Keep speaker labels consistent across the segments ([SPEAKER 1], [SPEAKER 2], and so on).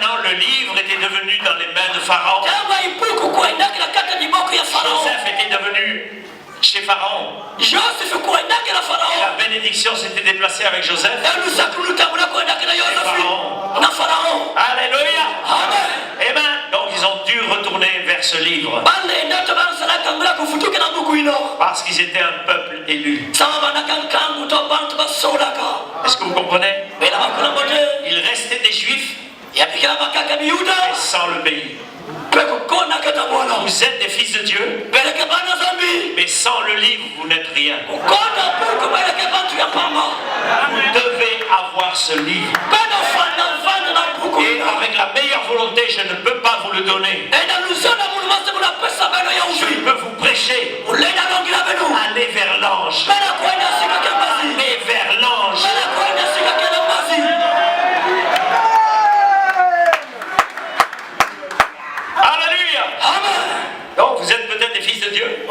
[SPEAKER 1] maintenant le livre était devenu dans les mains de Pharaon. Joseph était devenu chez Pharaon. Et la bénédiction s'était déplacée avec Joseph. Et Pharaon. Alléluia. Amen. Donc ils ont dû retourner vers ce livre. Parce qu'ils étaient un peuple élu. Est-ce que vous comprenez? Il restait des Juifs mais sans le pays. Vous êtes des fils de Dieu, mais sans le livre, vous n'êtes rien. Vous devez avoir ce livre. Et avec la meilleure volonté, je ne peux pas vous le donner. Je peux vous prêcher. Allez vers l'ange. Allez vers l'ange. Donc vous êtes peut-être des fils de Dieu.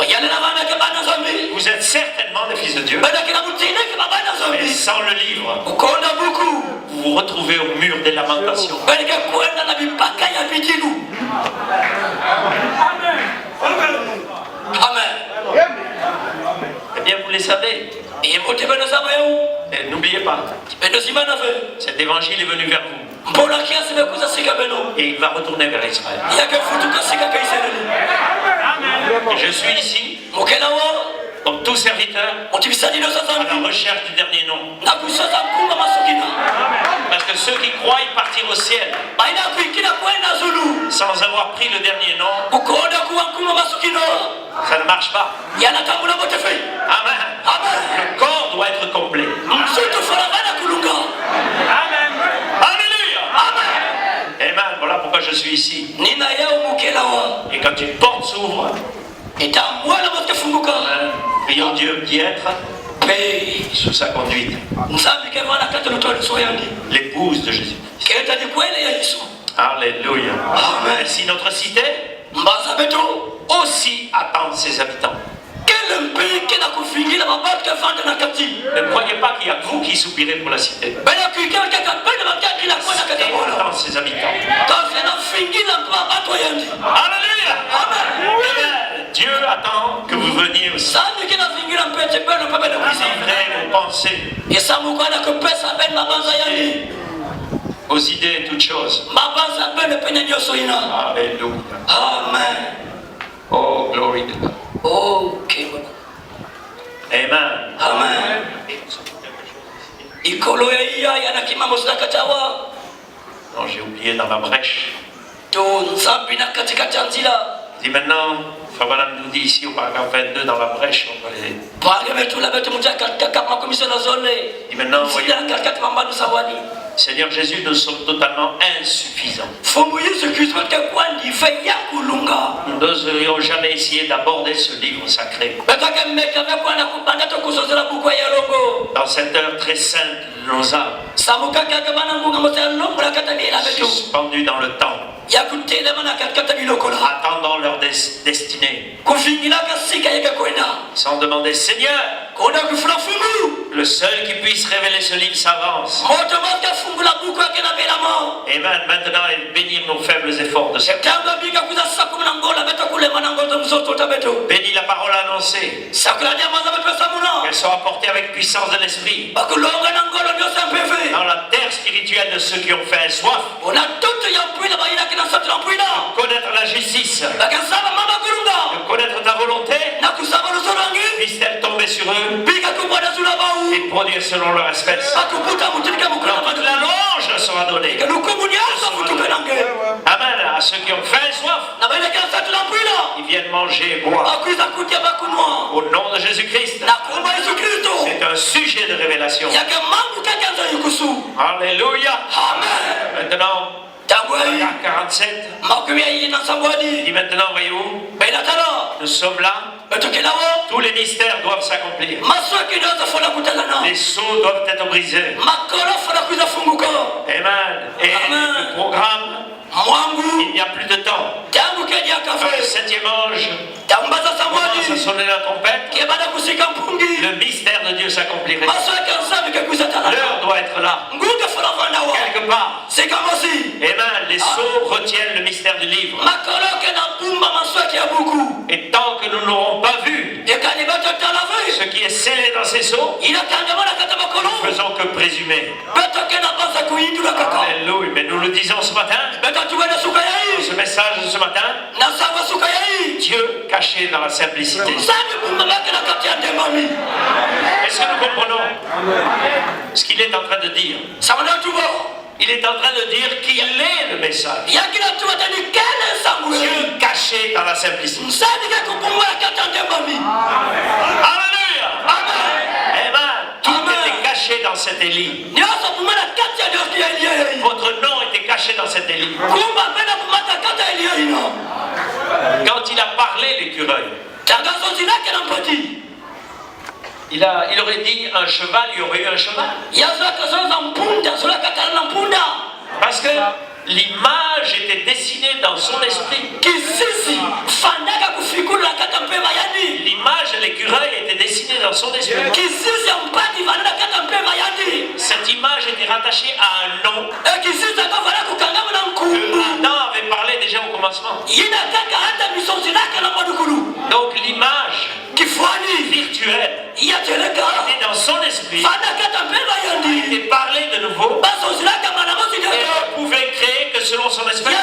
[SPEAKER 1] Vous êtes certainement des fils de Dieu. Mais sans le livre, vous vous retrouvez au mur des lamentations. Amen. Eh bien, vous les savez. Et n'oubliez pas, cet évangile est venu vers vous. Et il va retourner vers Israël. Je suis ici comme tout serviteur à la recherche du dernier nom. Parce que ceux qui croient y partir au ciel sans avoir pris le dernier nom, ça ne marche pas. Amen. Le corps doit être complet. Amen. Alléluia. Amen. Voilà pourquoi je suis ici. Et quand une porte s'ouvre, prions Dieu d'y être sous sa conduite. L'épouse de Jésus. Alléluia. Amen. Si notre cité aussi attend ses habitants. Ne croyez pas qu'il y a que vous qui soupirez pour la cité. La cité attend ses habitants. Alléluia. Dieu attend que vous veniez aussi. Livrez vos pensées aux idées et toutes choses. Alléluia. Amen. Oh, glory to God. Okay. Amen. Amen. Non, j'ai oublié dans ma brèche. Et maintenant, Fabalam nous dit ici au paragraphe 22 dans la brèche, on va les... Et maintenant, voyez, Seigneur Jésus, nous sommes totalement insuffisants. Nous n'oserions jamais essayer d'aborder ce livre sacré. Dans cette heure très sainte de nos âmes, suspendus dans le temps, attendant leur destinée, sans demander Seigneur, le seul qui puisse révéler ce livre s'avance. Amen. Maintenant, et bénir nos faibles efforts de cette heure. Bénis la parole annoncée. Qu'elle soit apportée avec puissance de l'esprit. Dans la terre spirituelle de ceux qui ont fait soif. De connaître la justice. De connaître ta volonté. Puisse-t-elle tomber sur eux et produire selon leur espèce. Toute la louange leur sera donnée. Amen. À ceux qui ont faim et soif, ils viennent manger et boire. Au nom de Jésus-Christ. C'est un sujet de révélation. Alléluia. Maintenant, 47. Il dit maintenant, voyez-vous, nous sommes là. Tous les mystères doivent s'accomplir. Les sceaux doivent être brisés. Amen. Et le programme, il n'y a plus de temps. Quand le septième ange commence à sonner la trompette, le mystère de Dieu s'accomplirait. L'heure doit être là. Quelque part. C'est comme aussi.
[SPEAKER 2] Amen. Les sceaux retiennent le mystère du livre. Et tant que nous n'aurons pas vu ce qui est scellé dans ces sceaux, nous faisons que présumer. Alléluia. Mais nous le disons ce matin, dans ce message de ce matin, Dieu caché dans la simplicité. Est-ce que nous comprenons ce qu'il est en train de dire? Il est en train de dire qu'il est le message. Dieu caché dans la simplicité. Alléluia. Amen. Tout était caché dans cet Élie. Votre nom était caché dans cet Élie. Quand il a parlé l'écureuil, il aurait dit un cheval, il y aurait eu un cheval. Parce que l'image était dessinée dans son esprit. L'image de l'écureuil était dessinée dans son esprit. Cette image était rattachée à un nom que Adam avait parlé déjà au commencement. Donc l'image virtuelle était dans son esprit. Il était parlé de nouveau. Et on pouvait créer que selon son esprit.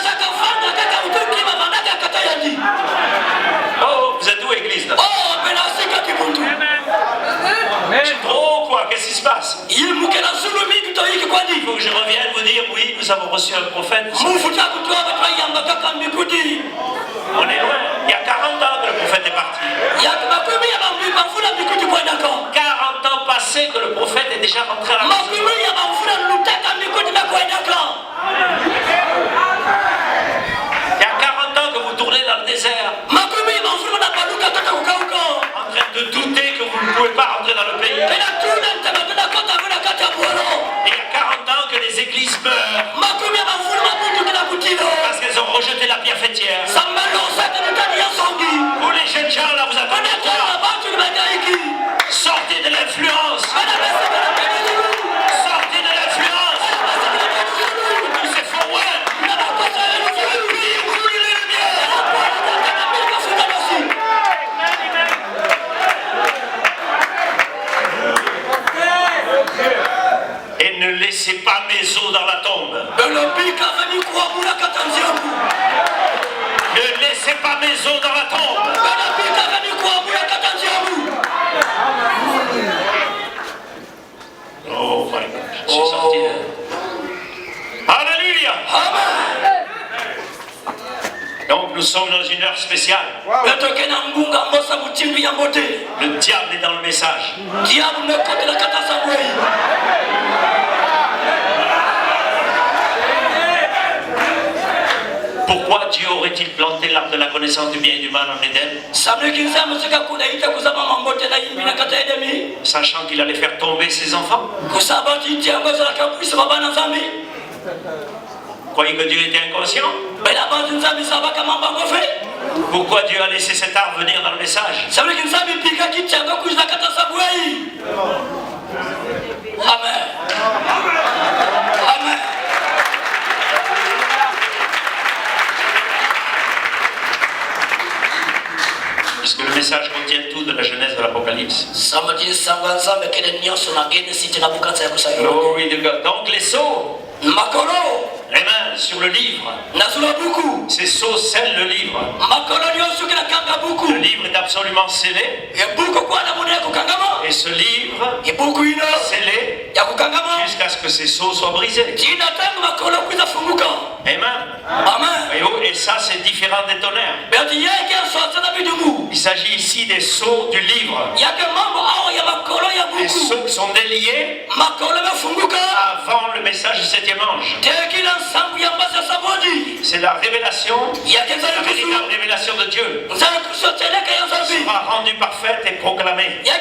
[SPEAKER 2] Oh, vous êtes où, église là? C'est trop quoi? Qu'est-ce qui se passe? Il faut que je revienne vous dire, oui, nous avons reçu un prophète. On est loin. Il y a 40 ans que le prophète est parti. 40 ans passés que le prophète est déjà rentré à la maison. Il y a 40 ans que vous tournez dans le désert. En train de douter que vous ne pouvez pas rentrer dans le pays. Il y a 40 ans que les églises meurent. Parce qu'elles ont rejeté la pierre fêtière. Vous les jeunes gens là, vous attendez quoi? Sortez de l'influence. Sortez de l'influence. C'est forward. Et ne laissez pas mes os dans la tombe. Ne laissez pas mes os dans la tombe. Oh my God, je suis sorti là. Alléluia. Donc nous sommes dans une heure spéciale. Le diable est dans le message. Pourquoi Dieu aurait-il planté l'arbre de la connaissance du bien et du mal en Éden? Sachant qu'il allait faire tomber ses enfants. Croyez que Dieu était inconscient? Pourquoi Dieu a laissé cet arbre venir dans le message?
[SPEAKER 1] Amen. Amen.
[SPEAKER 2] Puisque le message contient tout de la Genèse de l'Apocalypse. Glory to God. Donc les sceaux, les mains sur le livre. Ces sceaux scellent le livre. Le livre est absolument scellé. Et ce livre scellé jusqu'à ce que ces sceaux soient brisés. Amen. Et ça, c'est différent des tonnerres. Il s'agit ici des sceaux du livre. Les sceaux qui sont déliés avant le message du septième ange. C'est la révélation, la véritable révélation de Dieu. Sera rendue parfaite et proclamée. La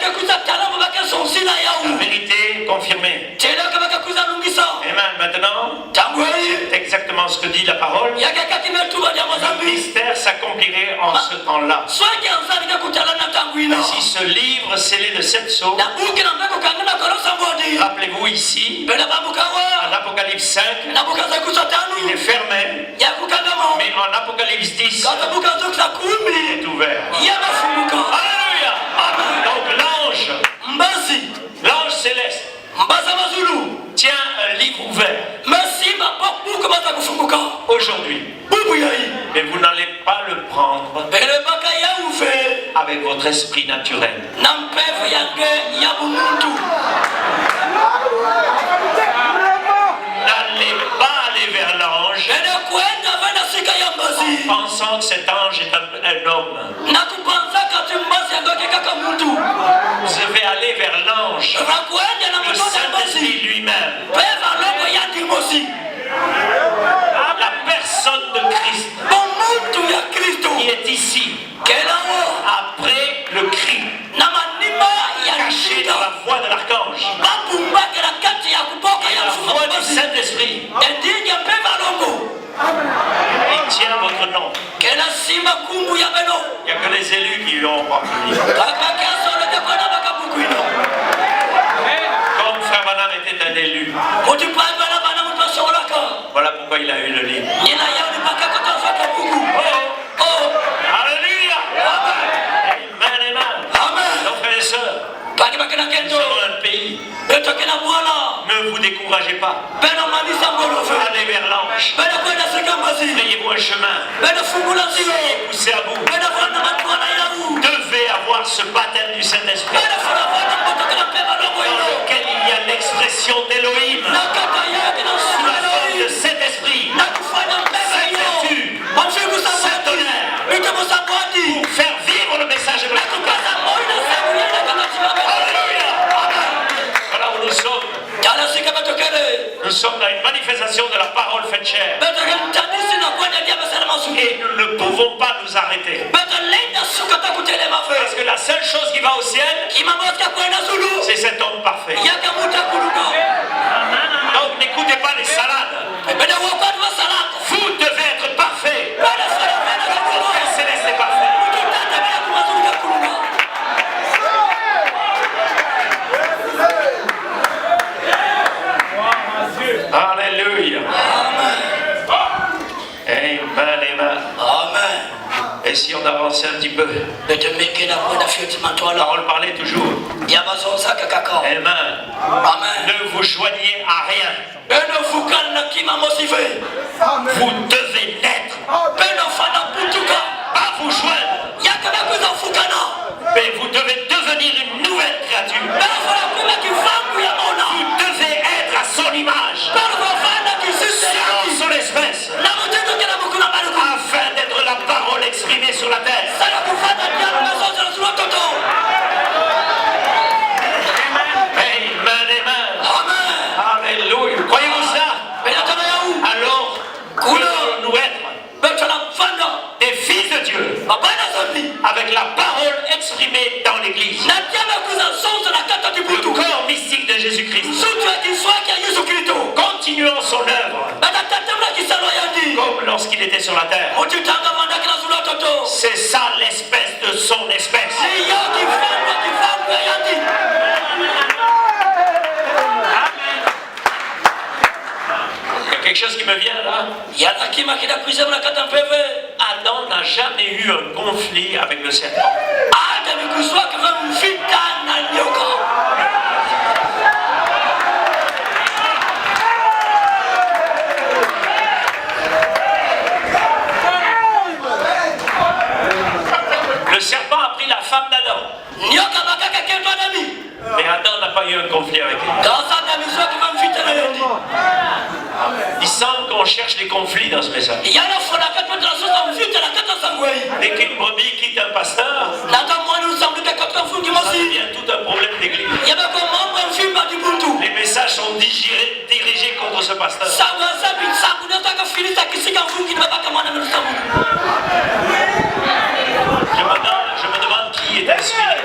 [SPEAKER 2] vérité confirmée. Amen. maintenant, c'est exactement ce que dit la parole. Le mystère s'accomplirait en ce temps-là. Si ce livre scellé de 7 sceaux, rappelez-vous ici, en Apocalypse 5, il est fermé, mais en Apocalypse 10, il est ouvert. Alléluia! Donc l'ange céleste tient un livre ouvert aujourd'hui. Mais vous n'allez pas le prendre avec votre esprit naturel. N'allez pas aller vers l'ange en pensant que cet ange est un homme. Vous devez aller vers l'ange, le Saint-Esprit lui-même, la personne de Christ qui est ici, après le cri caché dans la voix de l'archange et la voix du Saint-Esprit. Il tient votre nom. Il n'y a que les élus qui lui ont appris. Comme Frère Branham était un élu, voilà pourquoi il a eu le livre. Alléluia! Amen, amen. Donc, frères et sœurs, nous sommes un pays. Ne vous découragez pas. Allez vers l'ange. Frayez-vous un chemin. Soyez poussés à bout. Vous devez avoir ce baptême du Saint-Esprit dans lequel il y a l'expression d'Élohim sous la forme de cet esprit. Sainte-tu, Saint-Honneur, pour faire vivre le message de la Alléluia. Voilà où nous sommes. Nous sommes dans une manifestation de la parole faite chair. Et nous ne pouvons pas nous arrêter. Parce que la seule chose qui va au ciel, c'est cet homme parfait. Donc n'écoutez pas les salades. Vous devez être parfait. Le Père Céleste est parfait. Alléluia. Amen, amen. Et si on avançait un petit peu, la parole parlait toujours. Amen. Ne vous joignez à rien. Vous devez naître. Pas vous joindre. Mais vous devez devenir une nouvelle créature. Vous devez être à son image, selon son espèce, afin d'être la parole exprimée sur la terre. Amen. Alléluia. Croyez-vous ça? Alors, voulons-nous être des fils de Dieu avec la parole exprimée dans l'église, le corps mystique de Jésus-Christ. Continuons son œuvre comme lorsqu'il était sur la terre. C'est ça l'espèce de son espèce. Il y a quelque chose qui me vient là. Adam n'a jamais eu un conflit avec le serpent. Le serpent a pris la femme d'Adam. Mais Adam n'a pas eu un conflit avec elle. Il semble qu'on cherche des conflits dans ce message. Dès qu'une brebis quitte un pasteur, ça devient tout un problème d'église. Les messages sont dirigés contre ce pasteur. Je me demande qui est inspiré.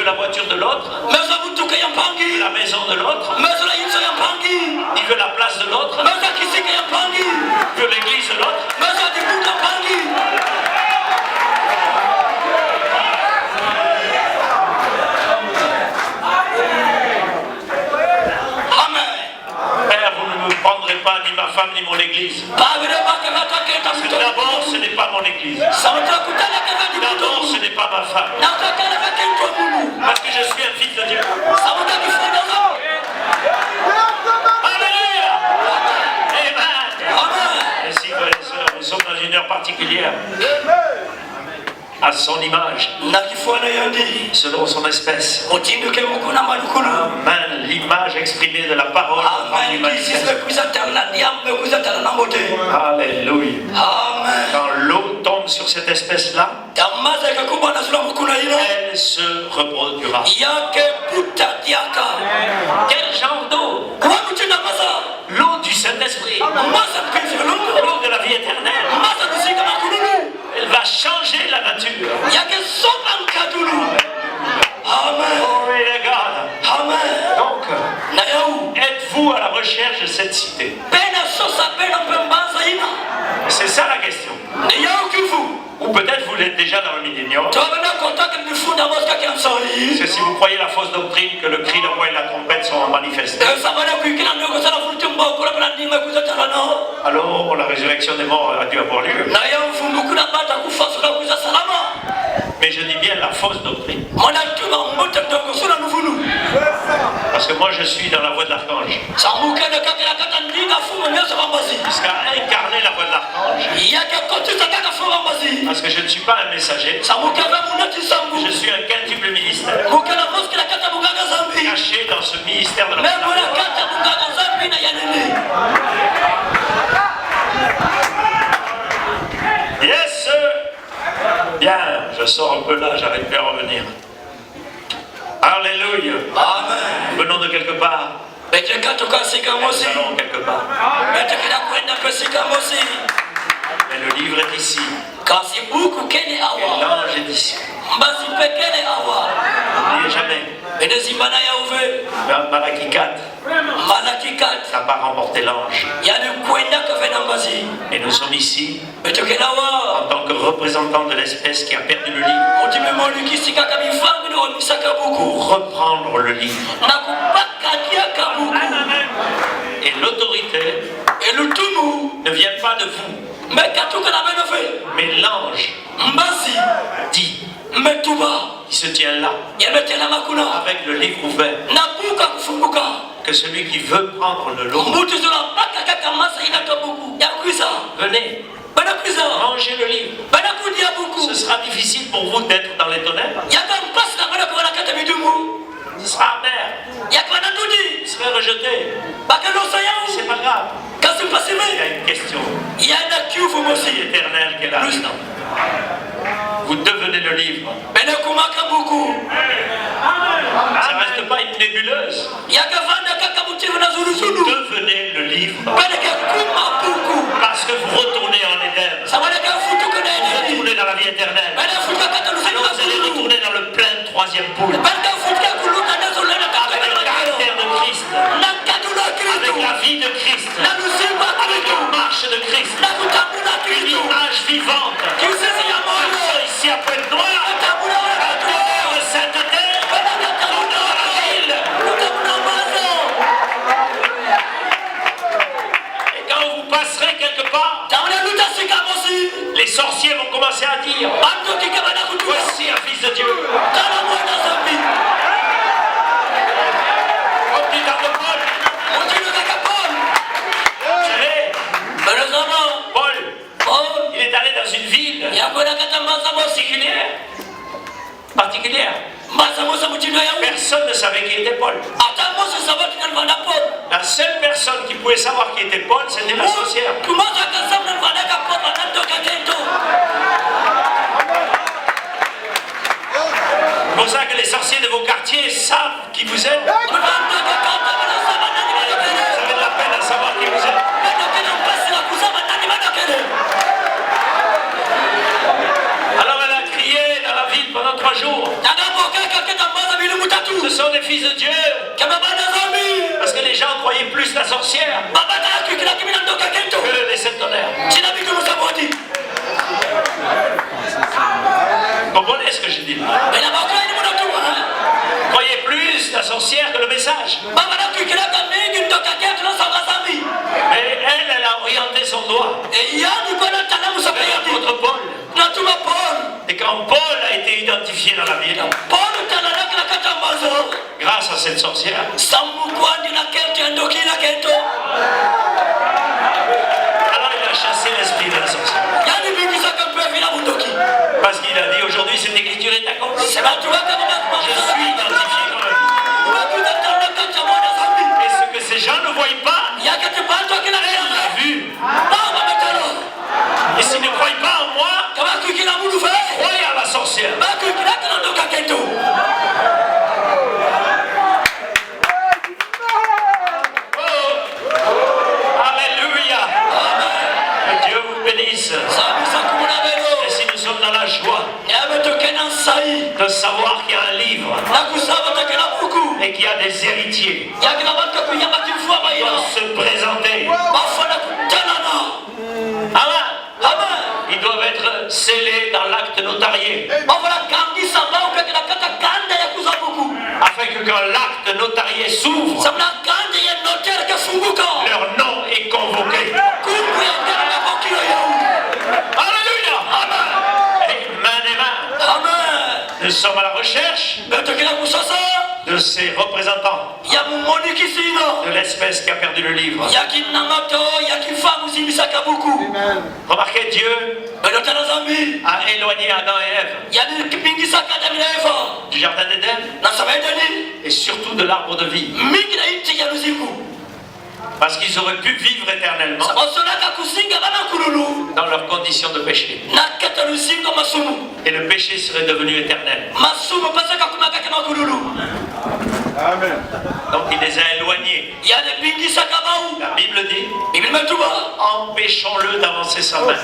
[SPEAKER 2] veut la voiture de l'autre. Il veut la maison de l'autre. Il veut la place de l'autre. Il veut l'église de l'autre. Père, vous ne me prendrez pas ni ma femme ni mon église. Parce que d'abord, ce n'est pas mon église. D'abord, ce n'est pas ma femme. Parce que je suis un fils de Dieu. Alléluia. Amen. Ainsi, frères et sœurs, nous sommes dans une heure particulière. À son image, selon son espèce. Amen. L'image exprimée de la parole. Alléluia. Quand l'eau tombe sur cette espèce-là, elle se reproduira. Quel genre d'eau? L'eau du Saint-Esprit. L'eau de la vie éternelle. Elle va changer la nature. Amen. Donc, êtes-vous à la recherche de cette cité? C'est ça la question. Ou peut-être vous êtes déjà dans le millénium. C'est si vous croyez la fausse doctrine que le cri, la voix et la trompette sont manifestés. Alors la résurrection des morts a dû avoir lieu. Mais je dis bien la fausse doctrine. Parce que moi je suis dans la voie de l'archange. Jusqu'à incarner la voie de l'archange. Parce que je ne suis pas un messager. Je suis un quintuple ministère. Caché dans ce ministère de la Yes, sir. Bien, je sors un peu là, j'arrive bien à revenir. Alléluia. Amen. Venons de quelque part. Nous allons quelque part. Mais le livre est ici. Et l'ange est ici. N'oubliez jamais. Malachie 4 n'a pas remporté l'ange. Et nous sommes ici en tant que représentants de l'espèce qui a perdu le livre pour reprendre le livre. Et l'autorité ne vient pas de vous, mais l'ange dit qui se tient là avec le livre ouvert que celui qui veut prendre le lot, venez, mangez le livre. Ce sera difficile pour vous d'être dans les ténèbres. Ce sera amer. Vous serez rejeté. C'est pas grave. Il y a une question éternelle qui est là. Vous devenez le livre. Ça ne reste pas une nébuleuse. Vous devenez le livre. Parce que vous retournez en Éden. Vous retournez dans la vie éternelle. Alors vous allez retourner dans le plein de troisième poule. Avec le caractère de Christ. Avec la vie de Christ. Avec la marche de Christ. Une image vivante. Ici à Pointe-Noire, à terre de sainteté, dans la ville. Et quand vous passerez quelque part, les sorciers vont commencer à dire: voici un fils de Dieu. Comme dit dans Paul. Vous savez, Paul, il est allé dans une ville particulière. Personne ne savait qui était Paul. La seule personne qui pouvait savoir qui était Paul, c'était la sorcière. C'est pour ça que les sorciers de vos quartiers savent qui vous êtes. Vous avez de la peine à savoir qui vous êtes. Alors elle a crié dans la ville pendant 3 3 jours. Ce sont des fils de Dieu. Parce que les gens croyaient plus la sorcière que les septonnaires. Vous comprenez ce que je dis? Croyez plus la sorcière que le message. Mais elle a orienté son doigt vers l'apôtre Paul. Et quand Paul a été identifié dans la Bible, grâce à cette sorcière, alors il a chassé l'esprit de la sorcière. Parce qu'il a dit aujourd'hui cette écriture est accomplie. Je suis identifié dans la vie. Et ce que ces gens ne voient pas, il a vu. Et s'ils ne croient pas en moi, croyez à la sorcière. Alléluia. Que Dieu vous bénisse. Et si nous sommes dans la joie de savoir qu'il y a un livre et qu'il y a des héritiers qui doivent se présenter. Amen. Ils doivent être scellés dans l'acte notarié. Afin que quand l'acte notarié s'ouvre, leur nom est convoqué. Alléluia. Amen. Et main et main. Nous sommes à la recherche de ces représentants de l'espèce qui a perdu le livre. Remarquez, Dieu a éloigné Adam et Ève du jardin d'Éden et surtout de l'arbre de vie. Parce qu'ils auraient pu vivre éternellement dans leurs conditions de péché. Et le péché serait devenu éternel.
[SPEAKER 3] Amen.
[SPEAKER 2] Donc il les a éloignés. La Bible dit, empêchons-le d'avancer sa main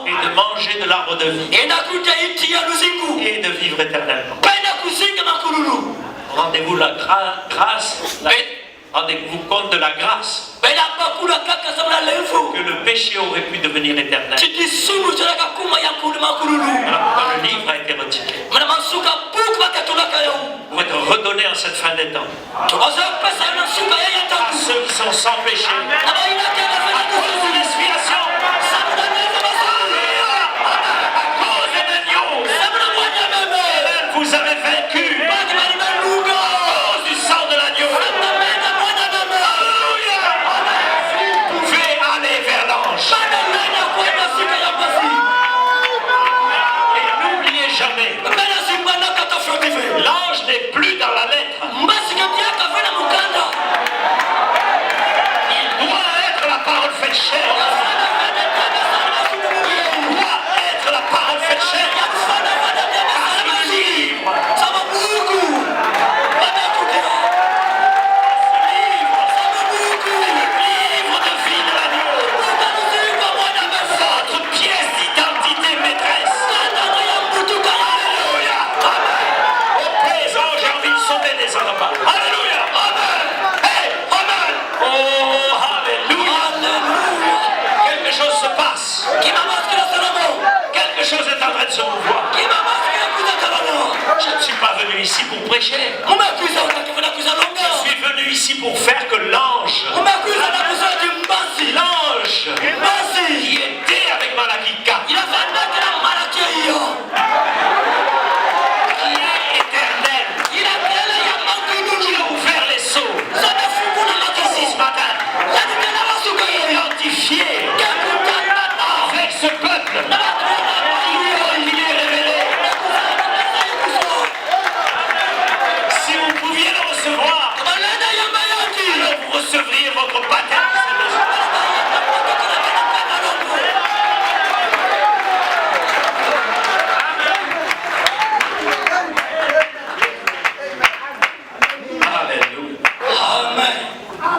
[SPEAKER 2] et de manger de l'arbre de vie et de vivre éternellement. Rendez-vous la grâce, rendez-vous compte de la grâce que le péché aurait pu devenir éternel. Alors pourquoi le livre a été retiré? Vous êtes redonné en cette fin des temps à ceux qui sont sans péché à cause de l'expiation, à cause de l'agneau. Vous avez vaincu à cause du sang de l'agneau. Vous pouvez aller vers l'ange. Et n'oubliez jamais, l'ange n'est plus dans la lettre. Il doit être la parole faite chair. Il doit être la parole faite chair. Parce que le livre, le livre de vie de l'agneau, votre pièce d'identité maîtresse. Alléluia. Amen. Au présent, j'ai envie de sauter des endroits. Alléluia. Amen. Hey, amen. Oh, alléluia. Quelque chose se passe. Quelque chose est en train de se mouvoir. Je ne suis pas venu ici pour prêcher. Je suis venu ici pour faire que l'ange qui était avec Malachi 4, qui est éternel, qui a ouvert les seaux ici ce matin, identifié avec ce peuple, il est révélé. Si vous pouviez le recevoir, alors vous recevriez votre baptême. Alléluia.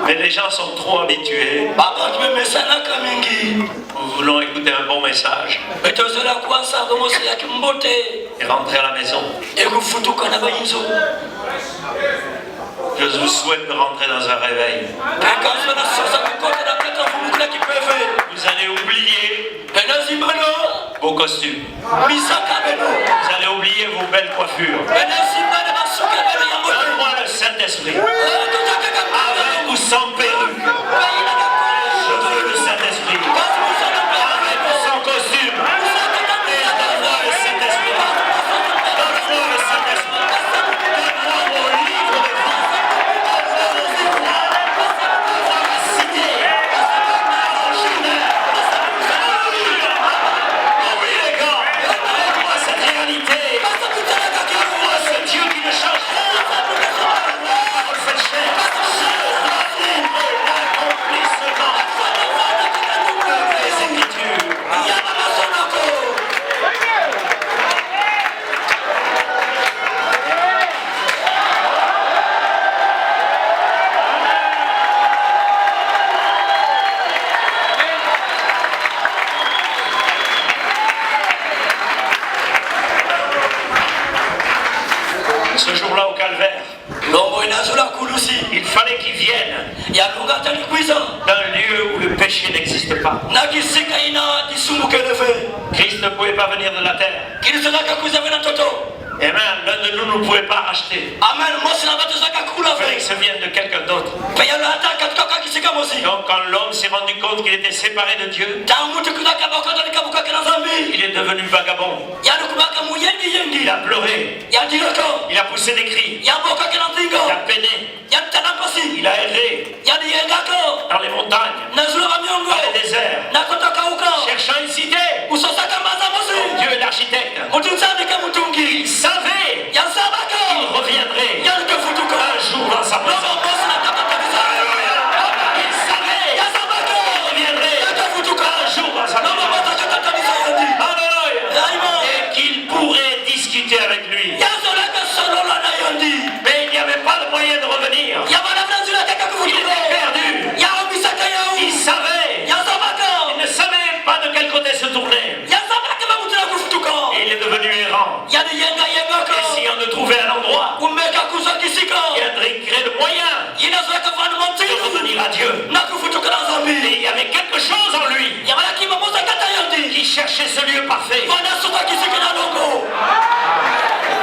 [SPEAKER 2] Mais les gens sont trop habitués Nous voulons écouter un bon message et rentrer à la maison. Je vous souhaite de rentrer dans un réveil. Vous allez oublier vos costumes. Vous allez oublier vos belles coiffures. Donne-moi le Saint-Esprit. Avec ou sans perruque. Je veux le Saint-Esprit. Avec ou sans costume. Donne-moi le Saint-Esprit. Donne-moi le Saint-Esprit. Donne-moi mon livre de vie. Donne-moi mon devoir. Donne-moi ma cité. Mon journal. Alléluia. Oh oui les gars. Donne-moi cette réalité. Donne-moi ce Dieu qui ne change pas. Donne-moi la parole faite chair. L'accomplissement de mes Écritures. Ce jour-là au Calvaire, il fallait qu'il vienne d'un lieu où le péché n'existe pas. Christ ne pouvait pas venir de la terre. Amen. L'un de nous ne pouvait pas racheter. Il fallait que ça vienne de quelqu'un d'autre. Donc quand l'homme s'est rendu compte qu'il était séparé de Dieu, il est devenu vagabond. Il a pleuré. Il a poussé des cris. Il a peiné. Il a erré dans les montagnes, dans les déserts, cherchant une cité. Dieu est l'architecte. Il savait qu'il reviendrait un jour dans sa présence. Il savait qu'il reviendrait un jour dans sa présence. Et qu'il pourrait discuter avec lui. Mais il n'y avait pas de moyen de revenir. Il était perdu. Il savait. Il ne savait pas de quel côté se tourner. Et il est devenu errant. Essayant de trouver un endroit. Il a créé le moyen de revenir à Dieu. Et il y avait quelque chose en lui qui cherchait ce lieu parfait.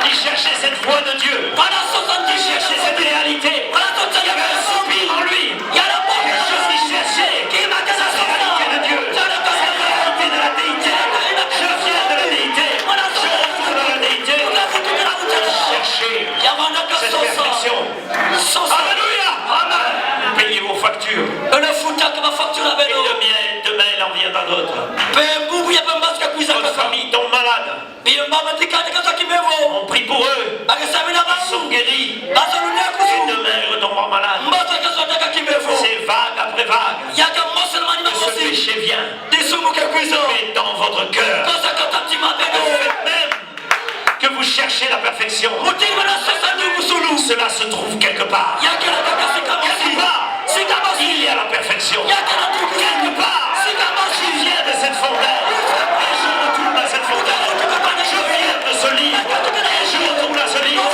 [SPEAKER 2] Qui cherchait cette voix de Dieu. Qui cherchait cette réalité. Il y avait un soupir en lui. Quelque chose qui cherchait la réalité de Dieu. La réalité de la déité. Je viens de la déité. Je retourne dans la déité. Cherchez cette perfection. Alléluia. Amen. Payez vos factures. Et demain il en viendra d'autres. Votre famille tombe malade. On prie pour eux. Ils sont guéris. Et demain ils retomberont malades. C'est vague après vague. Ce péché vient. Mais dans votre cœur. Le fait même que vous cherchez la perfection, cela se trouve quelque part. Quelque part, il y a la perfection. Quelque part, je viens de cette fontaine. Et je retourne à cette fontaine. Je viens de ce livre. Et je retourne à ce livre.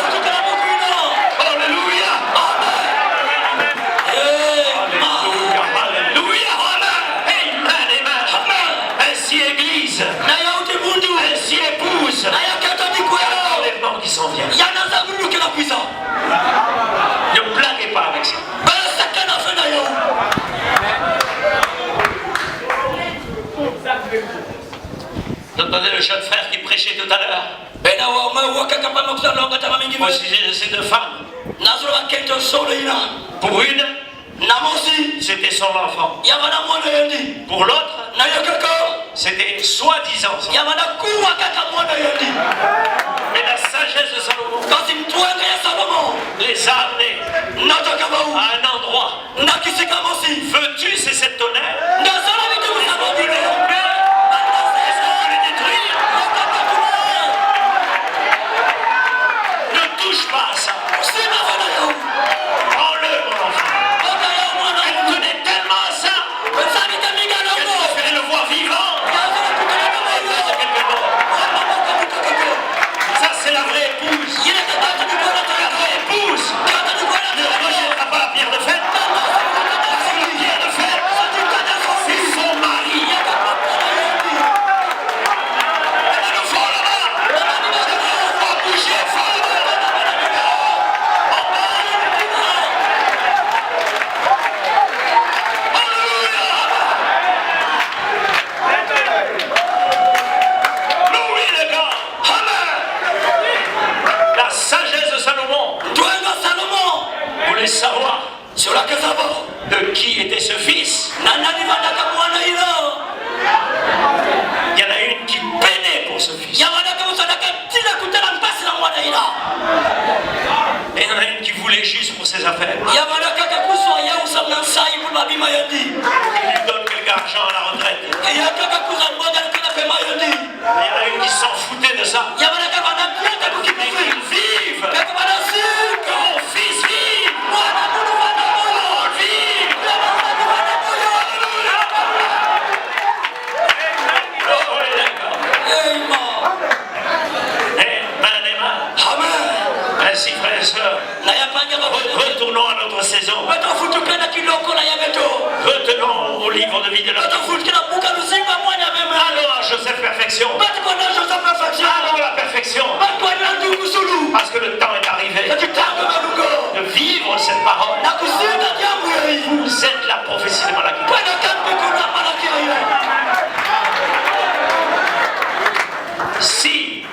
[SPEAKER 2] Alléluia. Alléluia. Alléluia. Amen. Amen. Ainsi Église. Ainsi épouse. Il y a l'enlèvement qui s'en vient. Ne blaguez pas avec ça. Vous entendez le jeune frère qui prêchait tout à l'heure au sujet de ces deux femmes. Pour une, c'était son enfant. Pour l'autre, c'était soi-disant son enfant. Mais la sagesse de Salomon les a amenés à un endroit. Veux-tu cesser de tonnerre? Est-ce qu'on peut les détruire? Ne touche pas à ça. Prends-le, mon enfant. Elle tenait tellement à ça qu'elle préférait le voir vivant voulait savoir de qui était ce fils. Il y en a une qui peinait pour ce fils. Et il y en a une qui voulait juste pour ses affaires. Il lui donne quelque argent à la retraite. Et il y en a une qui s'en foutait de ça. Et qu'il vive. Que mon fils vive. Ainsi, frères et sœurs, retournons à notre saison. Retenons au livre de vie de l'homme. Allons à Joseph Perfection. Allons à la perfection. Parce que le temps est arrivé de vivre cette parole. Vous êtes la prophétie de Malachie. Si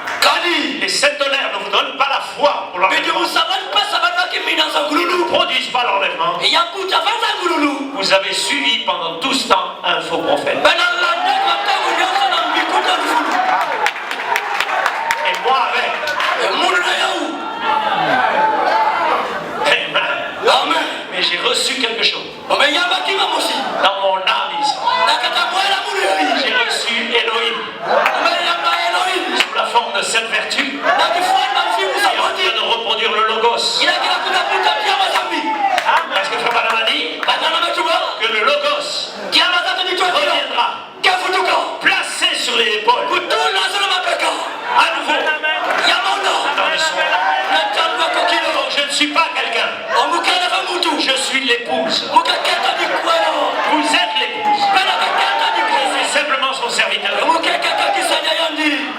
[SPEAKER 2] les sept tonnerres ne vous donnent pas la foi pour l'enlèvement, ne produisent pas l'enlèvement, vous avez suivi pendant tout ce temps un faux prophète. Et moi avec. Amen. Mais j'ai reçu quelque chose. Dans mon âme ici. J'ai reçu Elohim. Sous la forme de cette vertu. Et en train de reproduire le logos. Parce que Frère Branham a dit que le logos reviendra placé sur les épaules. À nouveau. Dans le soir. Je ne suis pas quelqu'un. Je suis l'épouse. Vous êtes l'épouse. Je suis simplement son serviteur.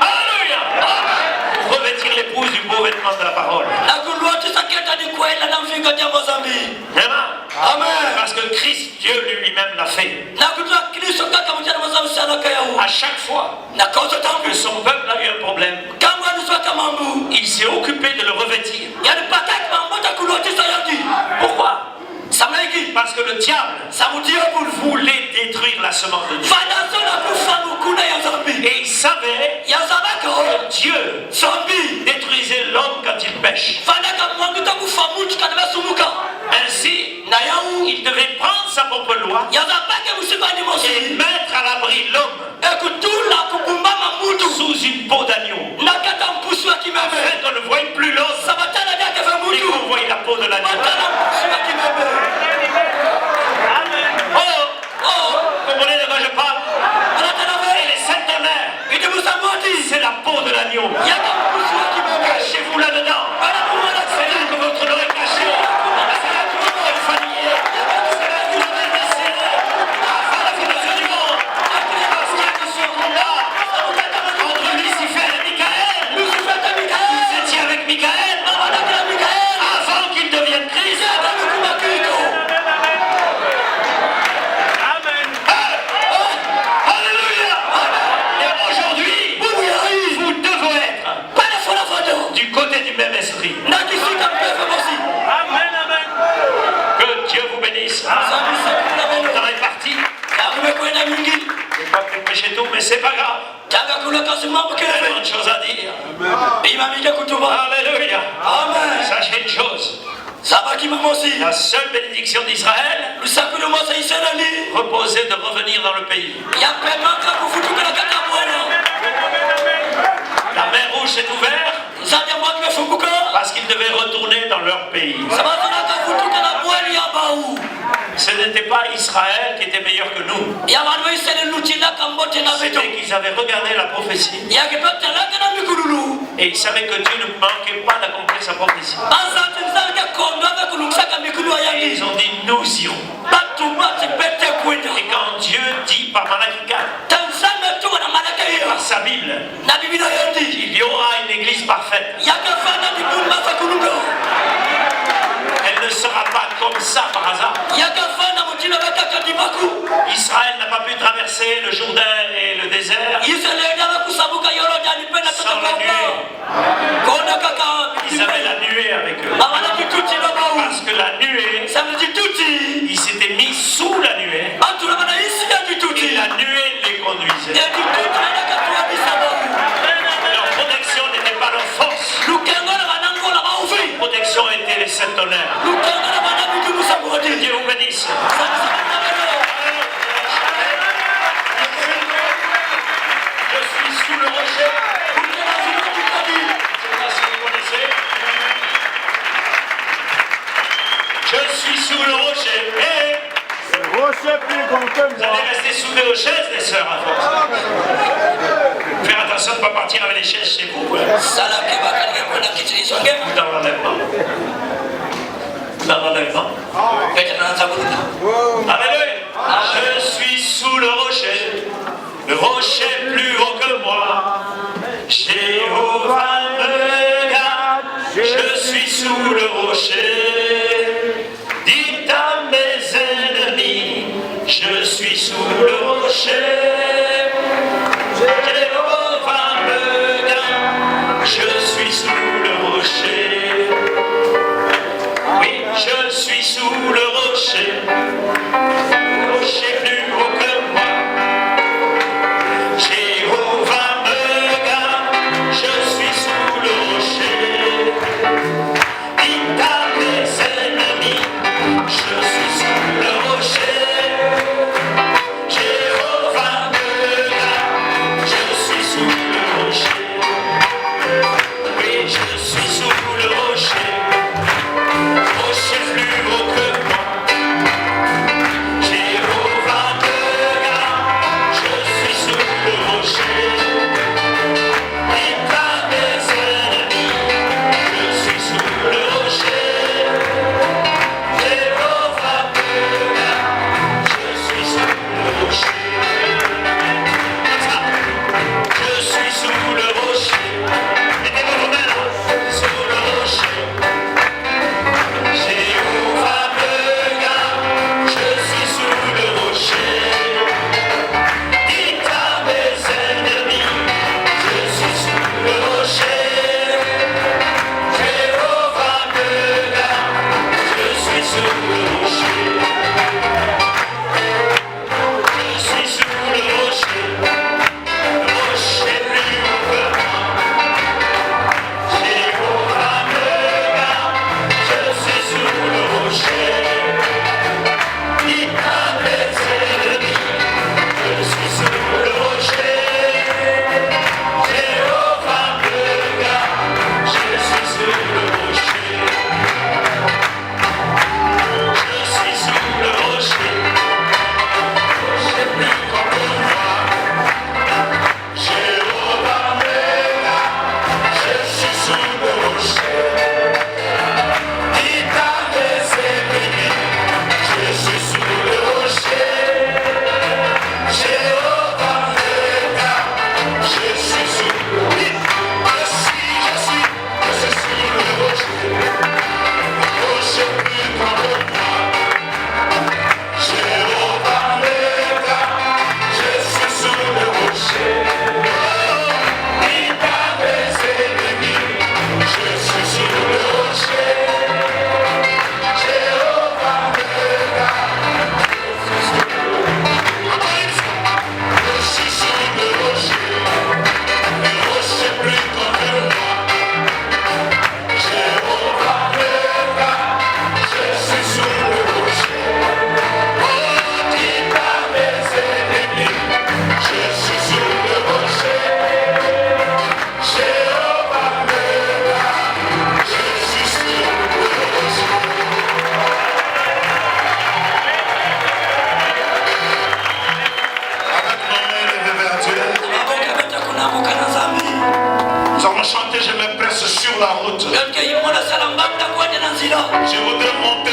[SPEAKER 2] Alléluia. Pour revêtir l'épouse du beau vêtement de la parole. Amen. Parce que Christ, Dieu lui-même l'a fait. À chaque fois que son peuple a eu un problème, il s'est occupé de le revêtir. Pourquoi? Parce que le diable voulait détruire la semence de Dieu. Et il savait que Dieu détruisait l'homme quand il pêche. Ainsi, il devait prendre sa propre loi et mettre à l'abri l'homme sous une peau d'agneau. Afin qu'on ne voie plus l'homme, mais qu'on voie la peau de l'agneau. Comprenez de quoi je parle? Et les sept tonnerres, c'est la peau de l'agneau. Cachez-vous là-dedans. C'est là que votre nom est caché. C'est là que votre famille est. C'est là que vous avez desserré afin la fondation du monde. Parce qu'il y a ce combat entre Lucifer et Michael. Vous étiez avec Michael avant qu'il devienne Christ. Du côté du même esprit. Amen, amen. Que Dieu vous bénisse. Le temps est parti. Je n'ai pas pu prêcher tout, mais c'est pas grave. Il y a autre chose à dire. Alléluia. Amen. Sachez une chose. La seule bénédiction d'Israël reposait de revenir dans le pays. La mer Rouge s'est ouverte parce qu'ils devaient retourner dans leur pays. Ce n'était pas Israël qui était meilleur que nous. C'était qu'ils avaient regardé la prophétie. Et ils savaient que Dieu ne manquait pas d'accomplir sa prophétie. Et ils ont dit, nous irons. Et quand Dieu dit par Malachie 4, par sa Bible, il y aura une église parfaite. Elle ne sera pas comme ça par hasard. Israël n'a pas pu traverser le Jourdain et le désert sans la nuée. Ils avaient la nuée avec eux. Parce que la nuée Vous allez rester soudés aux chaises, les sœurs, à force. Faire attention de ne pas partir avec les chaises chez vous. Ou dans l'enlèvement. Dans l'enlèvement. Alléluia. Je suis sous le rocher plus haut que moi. Jéhovah me garde, je suis sous le rocher. Dites à mes ennemis, je suis sous le rocher. Jéhovah me garde, je suis sous le rocher. Oui, je suis sous le rocher. Rocher plus haut que moi. Jéhovah me garde, je suis sous le rocher. Dites à mes ennemis, je suis sous le rocher. Jéhovah me garde, je suis sous le rocher. Oui, je suis sous le rocher. Rocher plus haut que moi. Jéhovah me garde, je suis sous le rocher. Dites à mes ennemis, je suis sous le rocher. Jéhovah me garde, je suis sous le rocher. Je suis sous le rocher. Mettez-moi vos mains là. Sous le rocher. Jéhovah me garde, je suis sous le rocher. Dites à mes ennemis, je suis sous le rocher. Jéhovah me garde, je suis sous le rocher. Je suis sous le rocher, rocher plus haut que moi. Jéhovah me garde, je suis sous le rocher. Dites à mes ennemis, je suis sous le rocher. Jéhovah me garde, je suis sous le rocher. Je suis sous le rocher, rocher plus grand que moi. Jéhovah me garde, je suis sous le rocher. Dites à mes ennemis, je suis sous le rocher. Jéhovah me garde, je suis sous le rocher. Je suis sous le rocher. Rocher plus grand que moi. Jéhovah me garde, je suis sous le rocher. Dites à mes ennemis, je suis sous le rocher. Jéhovah me garde, je suis sous le rocher. Je suis sous le rocher. Le rocher plus grand que moi. Jéhovah me garde, je suis sous le rocher. Oh, dites à mes ennemis, je suis sous le rocher. Jéhovah me garde, je suis sous le rocher. Avec nos mains levées vers Dieu, nous allons chanter Je me presse sur la route. Je voudrais monter